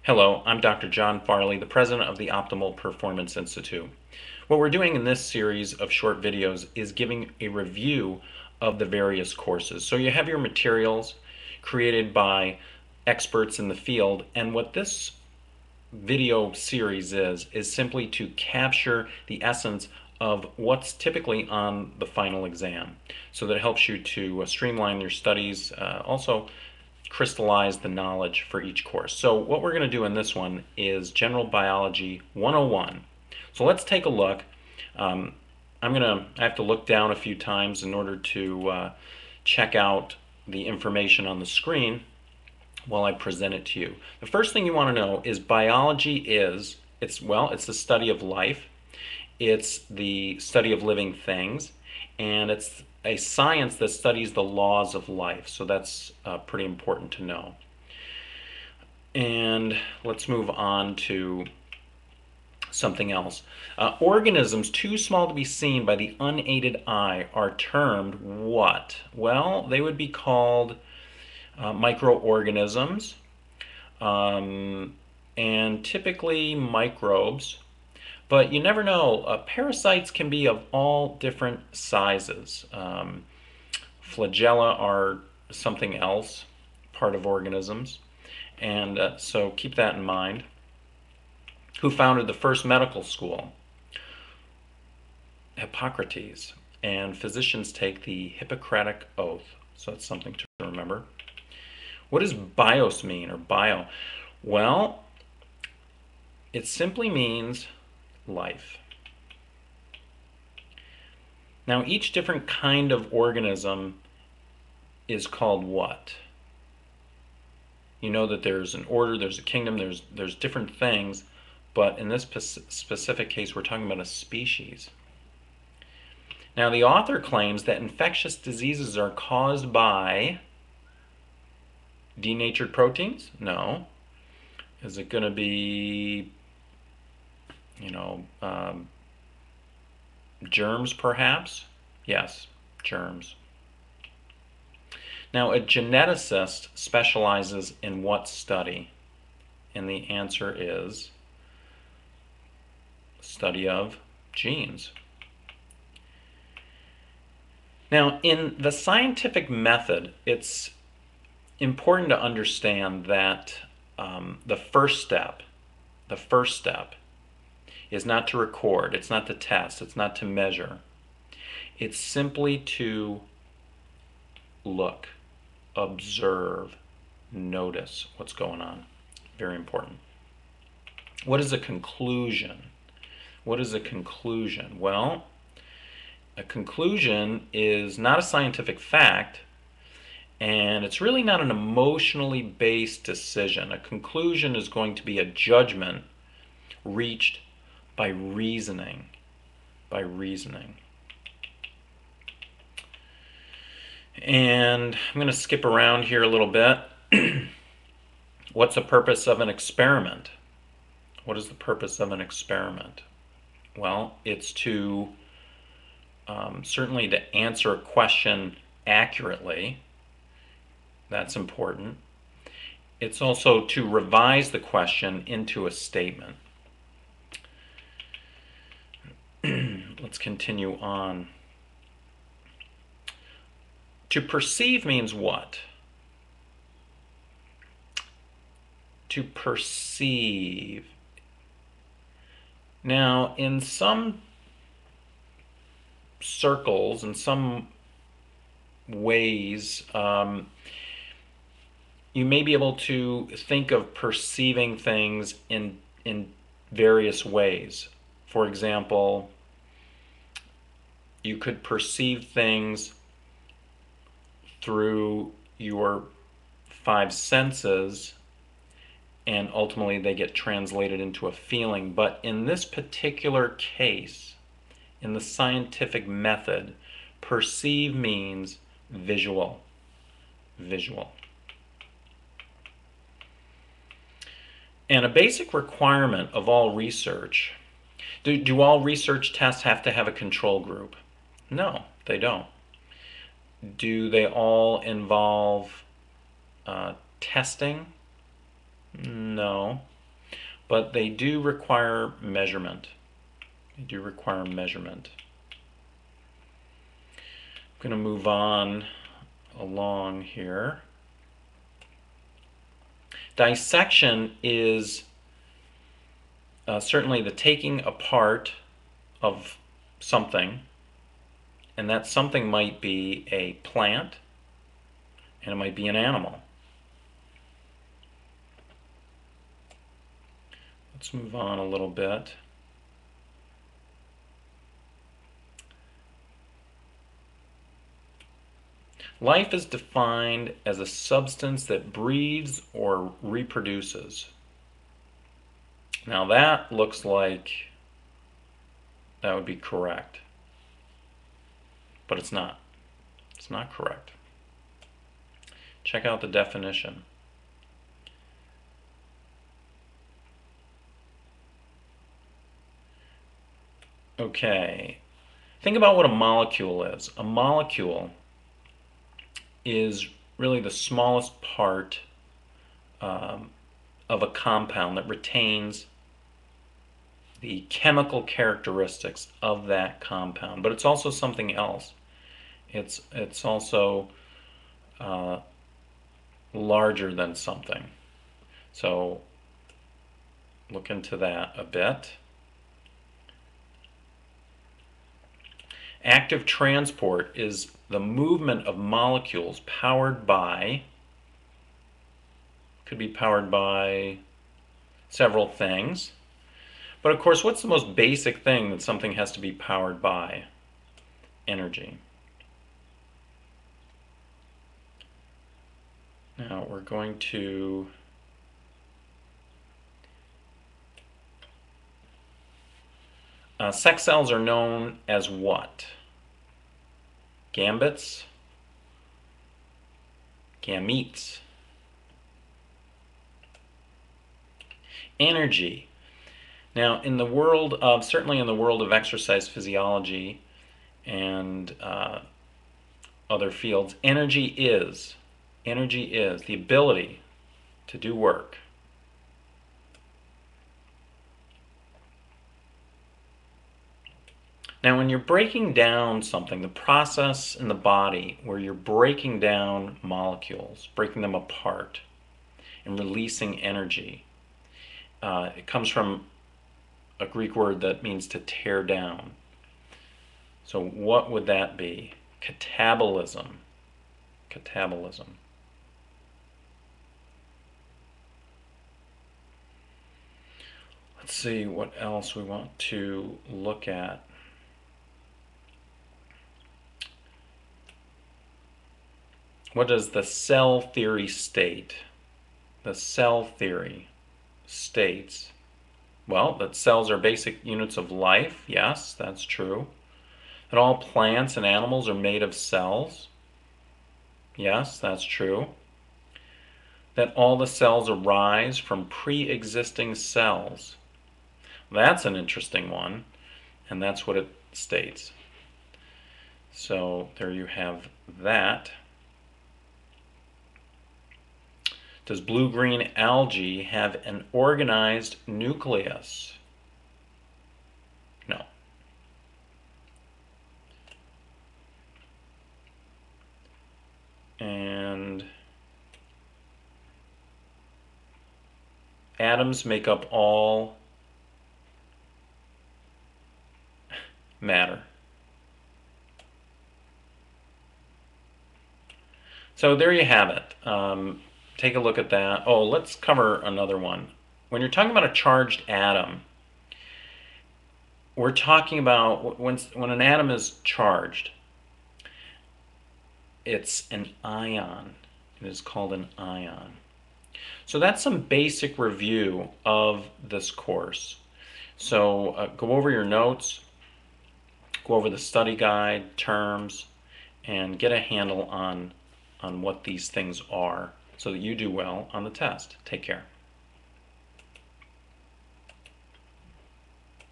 Hello, I'm Dr. John Farley, the president of the Optimal Performance Institute. What we're doing in this series of short videos is giving a review of the various courses. So you have your materials created by experts in the field, and what this video series is simply to capture the essence of what's typically on the final exam so that it helps you to streamline your studies, also crystallize the knowledge for each course. So what we're going to do in this one is General Biology 101. So let's take a look. Um, I have to look down a few times in order to check out the information on the screen while I present it to you. The first thing you want to know is biology it's the study of life, it's the study of living things, and it's a science that studies the laws of life. So that's pretty important to know. And let's move on to something else. Organisms too small to be seen by the unaided eye are termed what? Well, they would be called microorganisms, um, and typically microbes. But you never know. Parasites can be of all different sizes. Flagella are something else, part of organisms. And so keep that in mind. Who founded the first medical school? Hippocrates. And physicians take the Hippocratic Oath. So that's something to remember. What does bios mean, or bio? Well, it simply means life. Now, each different kind of organism is called what? You know that there's an order, there's a kingdom, there's different things, but in this specific case, we're talking about a species. Now, the author claims that infectious diseases are caused by denatured proteins? No. Is it going to be, you know, germs perhaps? Yes, germs. Now, a geneticist specializes in what study? And the answer is study of genes. Now, in the scientific method, it's important to understand that the first step is not to record, it's not to test, it's not to measure. It's simply to look, observe, notice what's going on. Very important. What is a conclusion? What is a conclusion? Well, a conclusion is not a scientific fact, and it's really not an emotionally based decision. A conclusion is going to be a judgment reached by reasoning. By reasoning. And I'm going to skip around here a little bit. What's the purpose of an experiment? What is the purpose of an experiment? Well, it's to certainly to answer a question accurately. That's important. It's also to revise the question into a statement. Let's continue on. To perceive means what? To perceive. Now, in some circles, in some ways, you may be able to think of perceiving things in various ways. For example, you could perceive things through your five senses, and ultimately they get translated into a feeling. But in this particular case, in the scientific method, perceive means visual. Visual. And a basic requirement of all research, do all research tests have to have a control group? No, they don't. Do they all involve testing? No. but they do require measurement. They do require measurement. I'm going to move on along here. Dissection is certainly the taking apart of something, and that something might be a plant, and it might be an animal. Let's move on a little bit. Life is defined as a substance that breathes or reproduces. Now that looks like that would be correct, but it's not. It's not correct. Check out the definition. Okay, think about what a molecule is. A molecule is really the smallest part of a compound that retains the chemical characteristics of that compound, but it's also something else. It's also larger than something. So look into that a bit. Active transport is the movement of molecules powered by, could be powered by several things. But of course, what's the most basic thing that something has to be powered by? Energy. Now we're going to sex cells are known as what? Gametes, gametes. Energy. Now, in the world of, certainly in the world of exercise physiology and other fields, energy is the ability to do work. Now, when you're breaking down something, the process in the body where you're breaking down molecules, breaking them apart, and releasing energy, it comes from a Greek word that means to tear down. So what would that be? Catabolism. Catabolism. Let's see what else we want to look at. What does the cell theory state? The cell theory states, well, that cells are basic units of life. Yes, that's true. That all plants and animals are made of cells. Yes, that's true. That all the cells arise from pre-existing cells. That's an interesting one, and that's what it states. So there you have that. Does blue-green algae have an organized nucleus? No. And atoms make up all matter. So there you have it. Take a look at that. Oh, let's cover another one. When you're talking about a charged atom, we're talking about when an atom is charged, it's an ion. It is called an ion. So that's some basic review of this course. So go over your notes, go over the study guide, terms, and get a handle on what these things are so that you do well on the test. Take care.